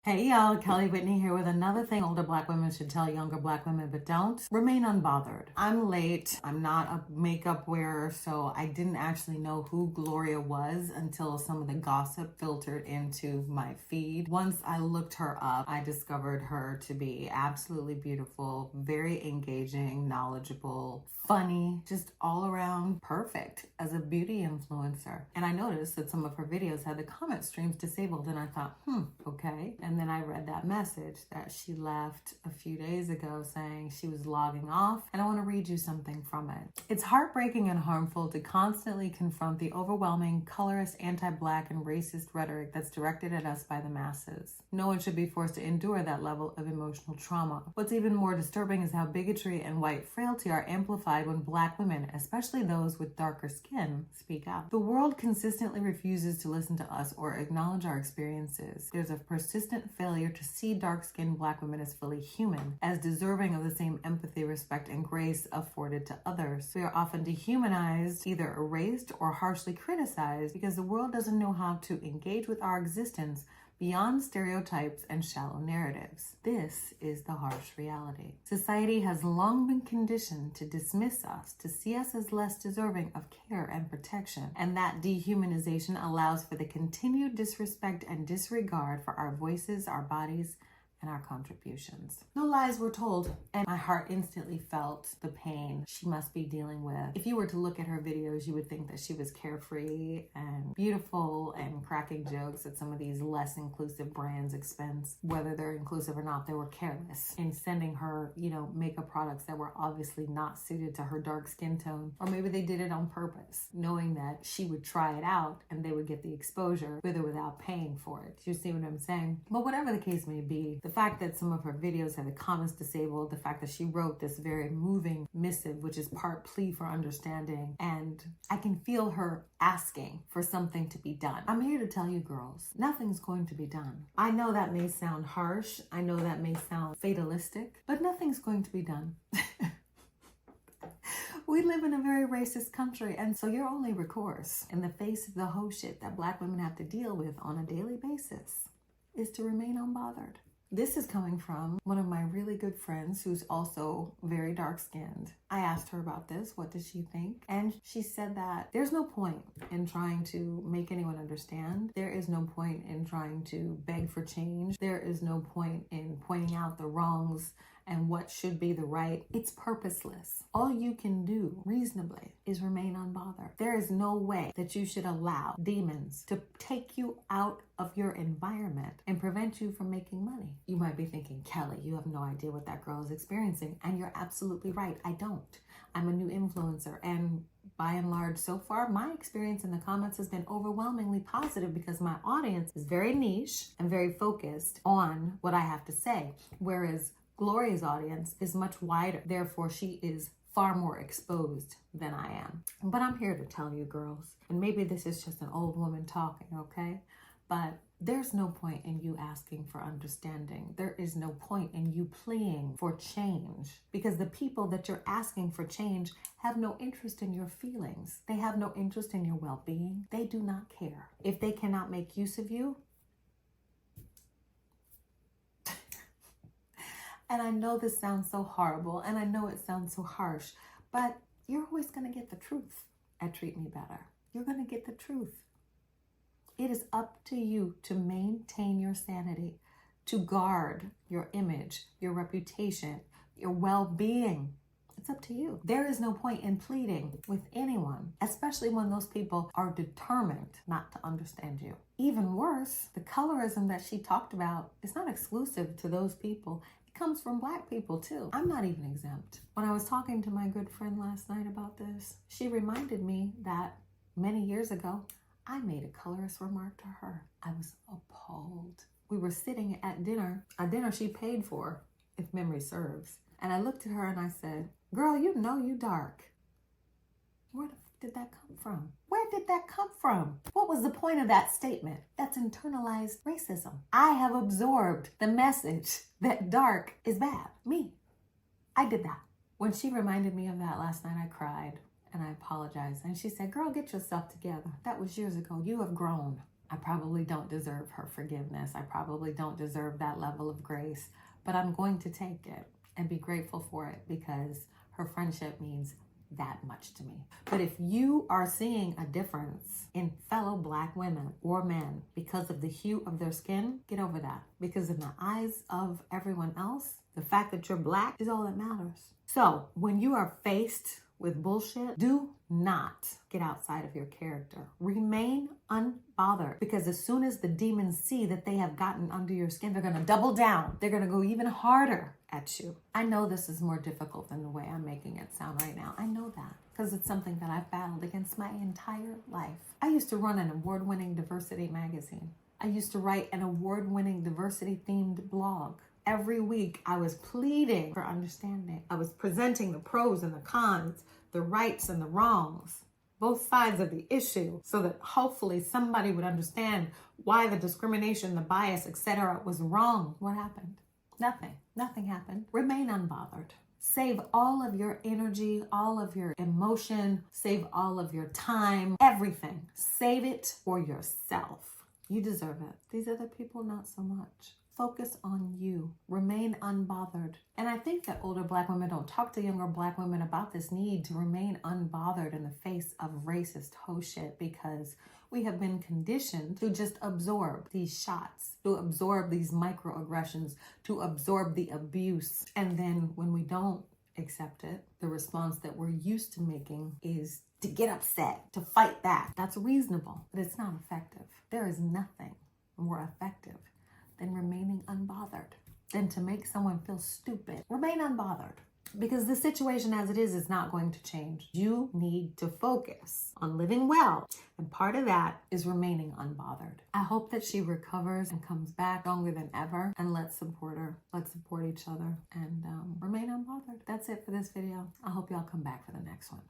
Hey y'all, Kelly Whitney here with another thing older black women should tell younger black women but don't. Remain unbothered. I'm late. I'm not a makeup wearer, so I didn't actually know who Gloria was until some of the gossip filtered into my feed. Once I looked her up, I discovered her to be absolutely beautiful, very engaging, knowledgeable, funny, just all around perfect as a beauty influencer. And I noticed that some of her videos had the comment streams disabled, and I thought, okay. And then I read that message that she left a few days ago saying she was logging off, and I want to read you something from it. It's heartbreaking and harmful to constantly confront the overwhelming, colorist, anti-black, and racist rhetoric that's directed at us by the masses. No one should be forced to endure that level of emotional trauma. What's even more disturbing is how bigotry and white frailty are amplified when black women, especially those with darker skin, speak out. The world consistently refuses to listen to us or acknowledge our experiences. There's a persistent failure to see dark-skinned black women as fully human, as deserving of the same empathy, respect, and grace afforded to others. We are often dehumanized, either erased or harshly criticized because the world doesn't know how to engage with our existence beyond stereotypes and shallow narratives. This is the harsh reality. Society has long been conditioned to dismiss us, to see us as less deserving of care and protection, and that dehumanization allows for the continued disrespect and disregard for our voices, our bodies, and our contributions. No lies were told, and my heart instantly felt the pain she must be dealing with. If you were to look at her videos, you would think that she was carefree and beautiful and cracking jokes at some of these less inclusive brands' expense. Whether they're inclusive or not, they were careless in sending her, makeup products that were obviously not suited to her dark skin tone. Or maybe they did it on purpose, knowing that she would try it out and they would get the exposure with or without paying for it. Do you see what I'm saying? But whatever the case may be, the fact that some of her videos have the comments disabled, the fact that she wrote this very moving missive, which is part plea for understanding, and I can feel her asking for something to be done. I'm here to tell you girls, nothing's going to be done. I know that may sound harsh, I know that may sound fatalistic, but nothing's going to be done. We live in a very racist country, and so your only recourse in the face of the whole shit that black women have to deal with on a daily basis is to remain unbothered. This is coming from one of my really good friends who's also very dark-skinned. I asked her about this. What does she think? And she said that there's no point in trying to make anyone understand. There is no point in trying to beg for change. There is no point in pointing out the wrongs and what should be the right. It's purposeless. All you can do reasonably is remain unbothered. There is no way that you should allow demons to take you out of your environment and prevent you from making money. You might be thinking, Kelly, you have no idea what that girl is experiencing. And you're absolutely right. I don't. I'm a new influencer, and by and large, so far, my experience in the comments has been overwhelmingly positive because my audience is very niche and very focused on what I have to say. Whereas Gloria's audience is much wider. Therefore, she is far more exposed than I am. But I'm here to tell you girls, and maybe this is just an old woman talking, okay? But there's no point in you asking for understanding. There is no point in you pleading for change because the people that you're asking for change have no interest in your feelings. They have no interest in your well-being. They do not care. If they cannot make use of you, and I know this sounds so horrible, and I know it sounds so harsh, but you're always going to get the truth at Treatmebetta. You're going to get the truth. It is up to you to maintain your sanity, to guard your image, your reputation, your well-being. It's up to you. There is no point in pleading with anyone, especially when those people are determined not to understand you. Even worse, the colorism that she talked about is not exclusive to those people. Comes from black people too. I'm not even exempt. When I was talking to my good friend last night about this, she reminded me that many years ago, I made a colorist remark to her. I was appalled. We were sitting at dinner, a dinner she paid for, if memory serves. And I looked at her and I said, girl, you know you dark. Where the fuck did that come from? Where did that come from? What was the point of that statement? That's internalized racism. I have absorbed the message that dark is bad. Me. I did that. When she reminded me of that last night, I cried and I apologized. And she said, girl, get yourself together. That was years ago. You have grown. I probably don't deserve her forgiveness. I probably don't deserve that level of grace, but I'm going to take it and be grateful for it because her friendship means that much to me. But if you are seeing a difference in fellow Black women or men because of the hue of their skin, get over that. Because in the eyes of everyone else, the fact that you're Black is all that matters. So when you are faced with bullshit, do not get outside of your character. Remain unbothered, because as soon as the demons see that they have gotten under your skin, they're gonna double down. They're gonna go even harder at you. I know this is more difficult than the way I'm making it sound right now. I know that because it's something that I've battled against my entire life. I used to run an award-winning diversity magazine. I used to write an award-winning diversity-themed blog. Every week, I was pleading for understanding. I was presenting the pros and the cons, the rights and the wrongs, both sides of the issue, so that hopefully somebody would understand why the discrimination, the bias, etc. was wrong. What happened? Nothing. Nothing happened. Remain unbothered. Save all of your energy, all of your emotion, save all of your time, everything. Save it for yourself. You deserve it. These other people, not so much. Focus on you. Remain unbothered. And I think that older Black women don't talk to younger Black women about this need to remain unbothered in the face of racist ho shit, because we have been conditioned to just absorb these shots, to absorb these microaggressions, to absorb the abuse. And then when we don't accept it, the response that we're used to making is to get upset, to fight back. That's reasonable, but it's not effective. There is nothing more effective than remaining unbothered, than to make someone feel stupid. Remain unbothered, because the situation as it is not going to change. You need to focus on living well, and part of that is remaining unbothered. I hope that she recovers and comes back stronger than ever, and let's support her. Let's support each other and remain unbothered. That's it for this video. I hope y'all come back for the next one.